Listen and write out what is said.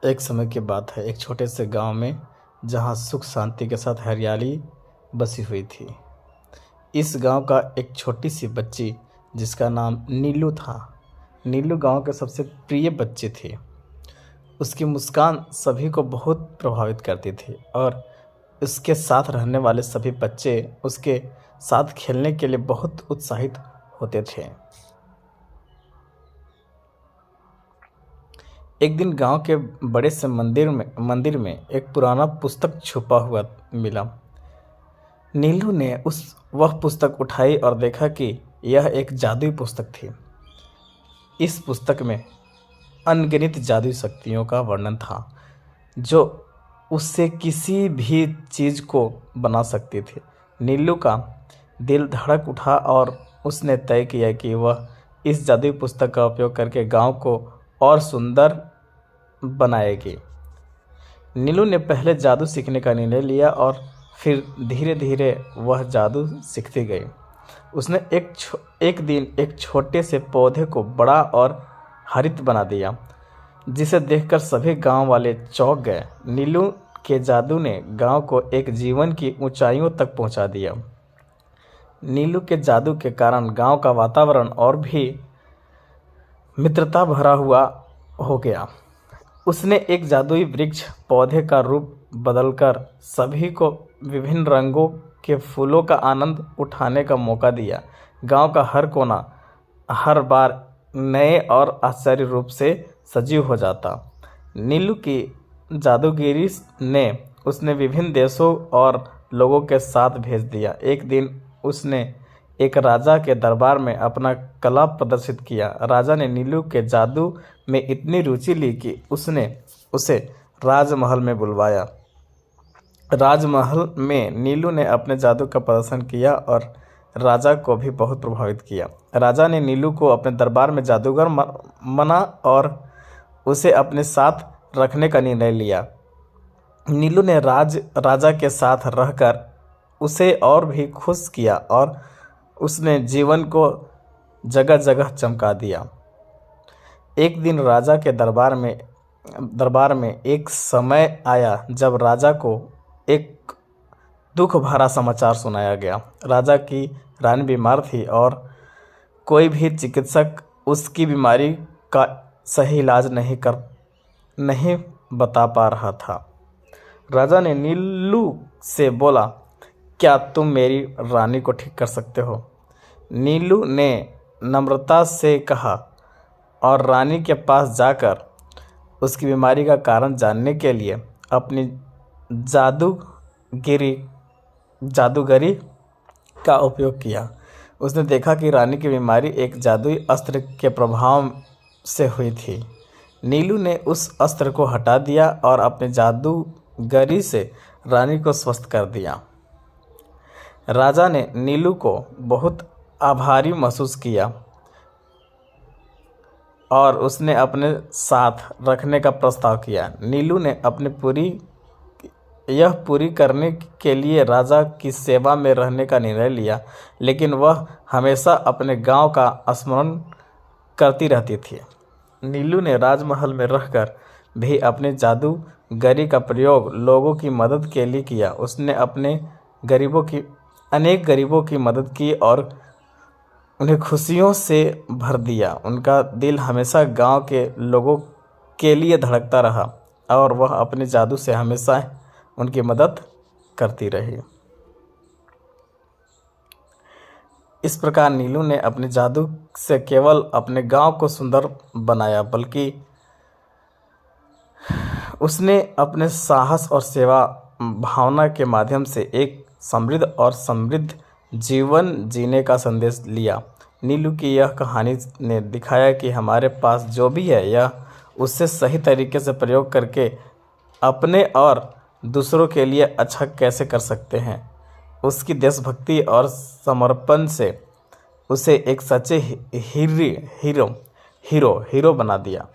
एक समय की बात है, एक छोटे से गांव में जहां सुख शांति के साथ हरियाली बसी हुई थी। इस गांव का एक छोटी सी बच्ची जिसका नाम नीलू था। नीलू गांव के सबसे प्रिय बच्चे थी। उसकी मुस्कान सभी को बहुत प्रभावित करती थी और उसके साथ रहने वाले सभी बच्चे उसके साथ खेलने के लिए बहुत उत्साहित होते थे। एक दिन गांव के बड़े से मंदिर में एक पुराना पुस्तक छुपा हुआ मिला। नीलू ने वह पुस्तक उठाई और देखा कि यह एक जादुई पुस्तक थी। इस पुस्तक में अनगिनत जादुई शक्तियों का वर्णन था जो उससे किसी भी चीज़ को बना सकती थी। नीलू का दिल धड़क उठा और उसने तय किया कि वह इस जादुई पुस्तक का उपयोग करके गांव को और सुंदर बनाएगी। नीलू ने पहले जादू सीखने का निर्णय लिया और फिर धीरे धीरे वह जादू सीखती गई। उसने एक दिन एक छोटे से पौधे को बड़ा और हरित बना दिया, जिसे देखकर सभी गांव वाले चौंक गए। नीलू के जादू ने गांव को एक जीवन की ऊंचाइयों तक पहुंचा दिया। नीलू के जादू के कारण गांव का वातावरण और भी मित्रता भरा हुआ हो गया। उसने एक जादुई वृक्ष पौधे का रूप बदलकर सभी को विभिन्न रंगों के फूलों का आनंद उठाने का मौका दिया। गांव का हर कोना हर बार नए और आश्चर्य रूप से सजीव हो जाता। नीलू की जादूगिरी ने उसने विभिन्न देशों और लोगों के साथ भेज दिया। एक दिन उसने एक राजा के दरबार में अपना कला प्रदर्शित किया। राजा ने नीलू के जादू में इतनी रुचि ली कि उसने उसे राजमहल में बुलवाया। राजमहल में नीलू ने अपने जादू का प्रदर्शन किया और राजा को भी बहुत प्रभावित किया। राजा ने नीलू को अपने दरबार में जादूगर मना और उसे अपने साथ रखने का निर्णय लिया। नीलू ने राजा के साथ रहकर उसे और भी खुश किया और उसने जीवन को जगह जगह चमका दिया। एक दिन राजा के दरबार में एक समय आया जब राजा को एक दुख भरा समाचार सुनाया गया। राजा की रानी बीमार थी और कोई भी चिकित्सक उसकी बीमारी का सही इलाज नहीं बता पा रहा था। राजा ने नीलू से बोला, क्या तुम मेरी रानी को ठीक कर सकते हो? नीलू ने नम्रता से कहा और रानी के पास जाकर उसकी बीमारी का कारण जानने के लिए अपनी जादूगरी का उपयोग किया। उसने देखा कि रानी की बीमारी एक जादुई अस्त्र के प्रभाव से हुई थी। नीलू ने उस अस्त्र को हटा दिया और अपने जादूगरी से रानी को स्वस्थ कर दिया। राजा ने नीलू को बहुत आभारी महसूस किया और उसने अपने साथ रखने का प्रस्ताव किया। नीलू ने यह पूरी करने के लिए राजा की सेवा में रहने का निर्णय लिया, लेकिन वह हमेशा अपने गांव का स्मरण करती रहती थी। नीलू ने राजमहल में रहकर भी अपने जादूगरी का प्रयोग लोगों की मदद के लिए किया। उसने अनेक गरीबों की मदद की और उन्हें खुशियों से भर दिया। उनका दिल हमेशा गांव के लोगों के लिए धड़कता रहा और वह अपने जादू से हमेशा उनकी मदद करती रही। इस प्रकार नीलू ने अपने जादू से केवल अपने गांव को सुंदर बनाया, बल्कि उसने अपने साहस और सेवा भावना के माध्यम से एक समृद्ध जीवन जीने का संदेश लिया। नीलू की यह कहानी ने दिखाया कि हमारे पास जो भी है यह उससे सही तरीके से प्रयोग करके अपने और दूसरों के लिए अच्छा कैसे कर सकते हैं। उसकी देशभक्ति और समर्पण से उसे एक सच्चे हीरो बना दिया।